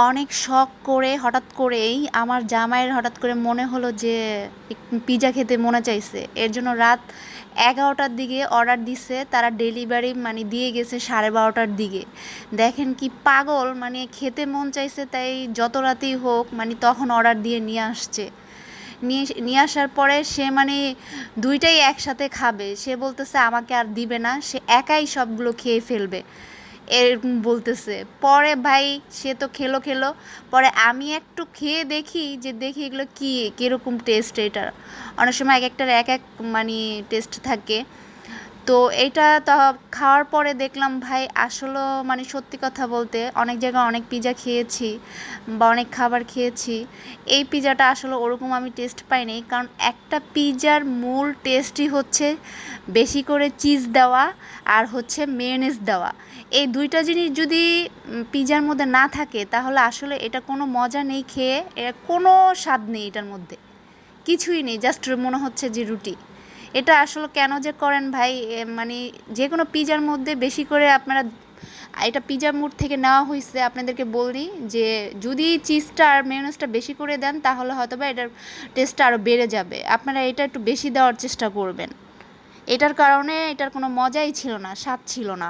অনেক শখ করে হঠাৎ করেই আমার জামাইয়ের হঠাৎ করে মনে হলো যে পিৎজা খেতে মনে চাইছে। এর জন্য রাত 11টার দিকে অর্ডার দিছে, তারা ডেলিভারি মানে দিয়ে গেছে 12:30টার দিকে। দেখেন কি পাগল, মানে খেতে মন চাইছে তাই যত রাতেই হোক মানে তখন অর্ডার দিয়ে নিয়ে আসছে। নিয়ে নিয়ে আসার পরে সে মানে দুইটাই একসাথে খাবে, সে বলতেছে আমাকে আর দিবে না, সে একাই সবগুলো খেয়ে ফেলবে এরকম বলতেছে। পরে ভাই সে তো খেলো খেলো, পরে আমি একটু খেয়ে দেখি যে দেখি এগুলো কি কীরকম টেস্ট এটার। অনেক সময় এক একটার এক এক মানে টেস্ট থাকে। তো এইটা তো খাওয়ার পরে দেখলাম ভাই আসলে মানে সত্যি কথা বলতে অনেক জায়গায় অনেক পিৎজা খেয়েছি বা অনেক খাবার খেয়েছি, এই পিৎজাটা আসলে ওরকম আমি টেস্ট পাইনি। কারণ একটা পিৎজার মূল টেস্টই হচ্ছে বেশি করে চিজ দেওয়া আর হচ্ছে মেয়োনেজ দেওয়া। এই দুইটা জিনিস যদি পিৎজার মধ্যে না থাকে তাহলে আসলে এটা কোনো মজা নেই খেয়ে, এর কোনো স্বাদ নেই এটার মধ্যে, কিছুই নেই, জাস্ট মনে হচ্ছে যে রুটি। এটা আসলে কেন যে করেন ভাই, মানে যে কোনো পিৎজার মধ্যে বেশি করে আপনারা, এটা পিৎজা মুড থেকে নেওয়া হয়েছে, আপনাদেরকে বলি যে যদি চিজটা আর মেয়োনেজটা বেশি করে দেন তাহলে হয়তো বা এটার টেস্টটা আরও বেড়ে যাবে। আপনারা এটা একটু বেশি দেওয়ার চেষ্টা করবেন, এটার কারণে এটার কোনো মজাই ছিল না, স্বাদ ছিল না।